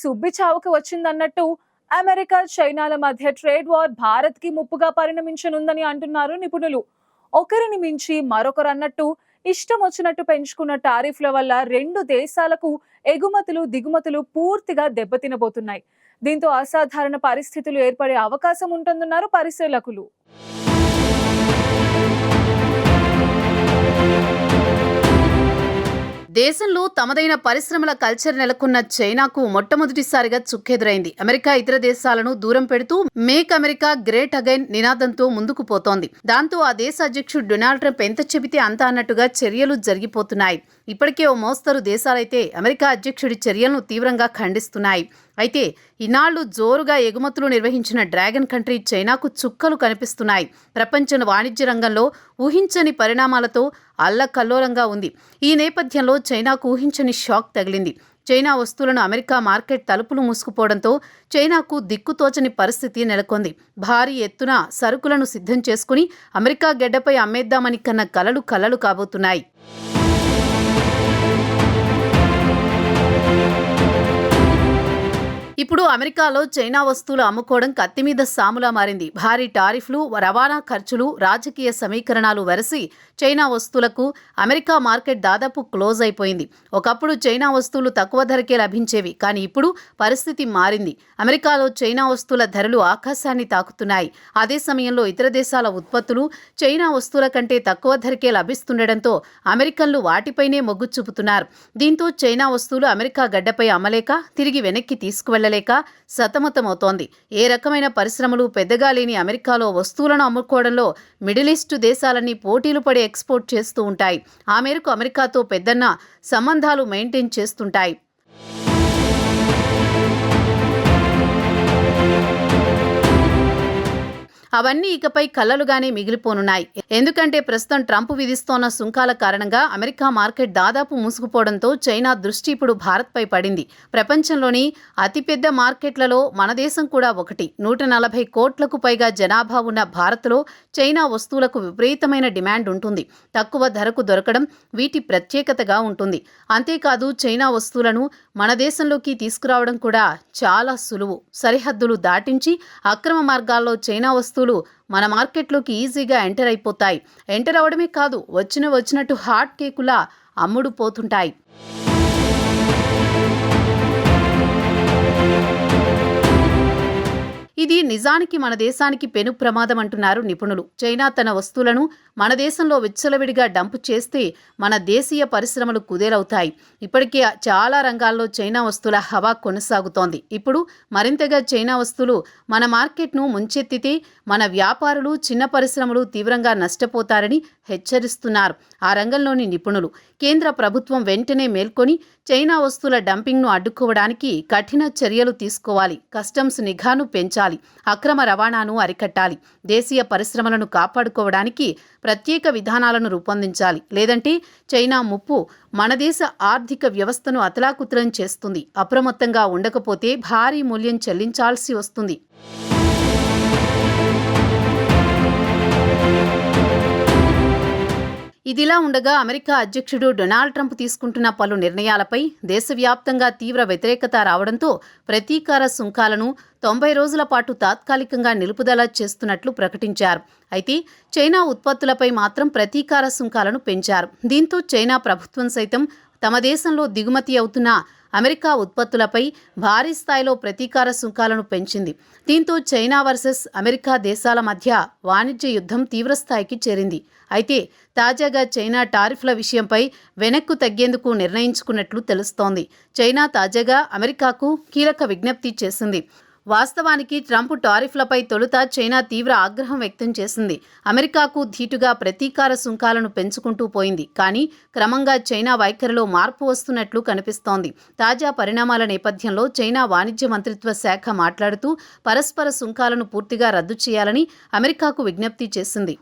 సుబ్బి చావుకు వచ్చిందన్నట్టు అమెరికా చైనాల మధ్య ట్రేడ్ వార్ భారత్ కి ముప్పుగా పరిణమించనుందని అంటున్నారు నిపుణులు. ఒకరిని మించి మరొకరు అన్నట్టు ఇష్టం వచ్చినట్టు పెంచుకున్న టారిఫ్ల వల్ల రెండు దేశాలకు ఎగుమతులు దిగుమతులు పూర్తిగా దెబ్బతినబోతున్నాయి. దీంతో అసాధారణ పరిస్థితులు ఏర్పడే అవకాశం ఉంటుందన్నారు పరిశీలకులు. దేశంలో తమదైన పరిశ్రమల కల్చర్ నెలకొన్న చైనాకు మొట్టమొదటిసారిగా చుక్కెదురైంది. అమెరికా ఇతర దేశాలను దూరం పెడుతూ మేక్ అమెరికా గ్రేట్ అగైన్ నినాదంతో ముందుకు పోతోంది. దాంతో ఆ దేశ అధ్యక్షుడు డొనాల్డ్ ట్రంప్ ఎంత చెబితే అంత అన్నట్టుగా చర్యలు జరిగిపోతున్నాయి. ఇప్పటికే ఓ మోస్తరు దేశాలైతే అమెరికా అధ్యక్షుడి చర్యలను తీవ్రంగా ఖండిస్తున్నాయి. అయితే ఇన్నాళ్లు జోరుగా ఎగుమతులు నిర్వహించిన డ్రాగన్ కంట్రీ చైనాకు చుక్కలు కనిపిస్తున్నాయి. ప్రపంచ వాణిజ్య రంగంలో ఊహించని పరిణామాలతో అల్లకల్లోలంగా ఉంది. ఈ నేపథ్యంలో చైనాకు ఊహించని షాక్ తగిలింది. చైనా వస్తువులను అమెరికా మార్కెట్ తలుపులు మూసుకుపోవడంతో చైనాకు దిక్కుతోచని పరిస్థితి నెలకొంది. భారీ ఎత్తున సరుకులను సిద్ధం చేసుకుని అమెరికా గెడ్డపై అమ్మేద్దామని కన్న కలలు కాబోతున్నాయి. ఇప్పుడు అమెరికాలో చైనా వస్తువులు అమ్ముకోవడం కత్తిమీద సాములా మారింది. భారీ టారిఫ్లు, రవాణా ఖర్చులు, రాజకీయ సమీకరణాలు వెరసి చైనా వస్తువులకు అమెరికా మార్కెట్ దాదాపు క్లోజ్ అయిపోయింది. ఒకప్పుడు చైనా వస్తువులు తక్కువ ధరకే లభించేవి, కానీ ఇప్పుడు పరిస్థితి మారింది. అమెరికాలో చైనా వస్తువుల ధరలు ఆకాశాన్ని తాకుతున్నాయి. అదే సమయంలో ఇతర దేశాల ఉత్పత్తులు చైనా వస్తువుల కంటే తక్కువ ధరకే లభిస్తుండటంతో అమెరికన్లు వాటిపైనే మొగ్గు చూపుతున్నారు. దీంతో చైనా వస్తువులు అమెరికా గడ్డపై అమ్మలేక తిరిగి వెనక్కి తీసుకువెళ్లలేక సతమతమవుతోంది. ఏ రకమైన పరిశ్రమలు పెద్దగా లేని అమెరికాలో వస్తువులను అమ్ముకోవడంలో మిడిల్ ఈస్ట్ దేశాలన్నీ పోటీలు పడి ఎక్స్పోర్ట్ చేస్తూ ఉంటాయి. ఆ మేరకు అమెరికాతో పెద్దన్న సంబంధాలు మెయింటైన్ చేస్తుంటాయి. అవన్నీ ఇకపై కలలుగానే మిగిలిపోనున్నాయి. ఎందుకంటే ప్రస్తుతం ట్రంప్ విధిస్తోన్న సుంకాల కారణంగా అమెరికా మార్కెట్ దాదాపు మూసుకుపోవడంతో చైనా దృష్టి ఇప్పుడు భారత్పై పడింది. ప్రపంచంలోని అతిపెద్ద మార్కెట్లలో మన దేశం కూడా ఒకటి. 140 కోట్లకు పైగా జనాభా ఉన్న భారత్లో చైనా వస్తువులకు విపరీతమైన డిమాండ్ ఉంటుంది. తక్కువ ధరకు దొరకడం వీటి ప్రత్యేకతగా ఉంటుంది. అంతేకాదు చైనా వస్తువులను మన దేశంలోకి తీసుకురావడం కూడా చాలా సులువు. సరిహద్దులు దాటించి అక్రమ మార్గాల్లో చైనా వస్తువులు మన మార్కెట్లోకి ఈజీగా ఎంటర్ అయిపోతాయి. ఎంటర్ అవడమే కాదు, వచ్చినట్టు హాట్ కేకులా అమ్ముడు పోతుంటాయి. ఇది నిజానికి మన దేశానికి పెను ప్రమాదం అంటున్నారు నిపుణులు. చైనా తన వస్తువులను మన దేశంలో విచ్చలవిడిగా డంపు చేస్తే మన దేశీయ పరిశ్రమలు కుదేలవుతాయి. ఇప్పటికే చాలా రంగాల్లో చైనా వస్తువుల హవా కొనసాగుతోంది. ఇప్పుడు మరింతగా చైనా వస్తువులు మన మార్కెట్ను ముంచెత్తితే మన వ్యాపారులు, చిన్న పరిశ్రమలు తీవ్రంగా నష్టపోతారని హెచ్చరిస్తున్నారు ఆ రంగంలోని నిపుణులు. కేంద్ర ప్రభుత్వం వెంటనే మేల్కొని చైనా వస్తువుల డంపింగ్ను అడ్డుకోవడానికి కఠిన చర్యలు తీసుకోవాలి. కస్టమ్స్ నిఘాను పెంచాలి. అక్రమ రవాణాను అరికట్టాలి. దేశీయ పరిశ్రమలను కాపాడుకోవడానికి ప్రత్యేక విధానాలను రూపొందించాలి. లేదంటే చైనా ముప్పు మన దేశ ఆర్థిక వ్యవస్థను అతలాకుతలం చేస్తుంది. అప్రమత్తంగా ఉండకపోతే భారీ మూల్యం చెల్లించాల్సి వస్తుంది. ఇదిలా ఉండగా అమెరికా అధ్యక్షుడు డొనాల్డ్ ట్రంప్ తీసుకుంటున్న పలు నిర్ణయాలపై దేశవ్యాప్తంగా తీవ్ర వ్యతిరేకత రావడంతో ప్రతీకార సుంకాలను 90 రోజుల పాటు తాత్కాలికంగా నిలుపుదల చేస్తున్నట్లు ప్రకటించారు. అయితే చైనా ఉత్పత్తులపై మాత్రం ప్రతీకార సుంకాలను పెంచారు. దీంతో చైనా ప్రభుత్వం సైతం తమ దేశంలో దిగుమతి అవుతున్న అమెరికా ఉత్పత్తులపై భారీ స్థాయిలో ప్రతీకార సుంకాలను పెంచింది. దీంతో చైనా వర్సెస్ అమెరికా దేశాల మధ్య వాణిజ్య యుద్ధం తీవ్రస్థాయికి చేరింది. అయితే తాజాగా చైనా టారిఫ్ల విషయంపై వెనక్కు తగ్గేందుకు నిర్ణయించుకున్నట్లు తెలుస్తోంది. చైనా తాజాగా అమెరికాకు కీలక విజ్ఞప్తి చేసింది. వాస్తవానికి ట్రంప్ టారిఫ్లపై తొలుత చైనా తీవ్ర ఆగ్రహం వ్యక్తం చేసింది. అమెరికాకు ధీటుగా ప్రతీకార సుంకాలను పెంచుకుంటూ పోయింది. కానీ క్రమంగా చైనా వైఖరిలో మార్పు వస్తున్నట్లు కనిపిస్తోంది. తాజా పరిణామాల నేపథ్యంలో చైనా వాణిజ్య మంత్రిత్వ శాఖ మాట్లాడుతూ పరస్పర సుంకాలను పూర్తిగా రద్దు చేయాలని అమెరికాకు విజ్ఞప్తి చేసింది.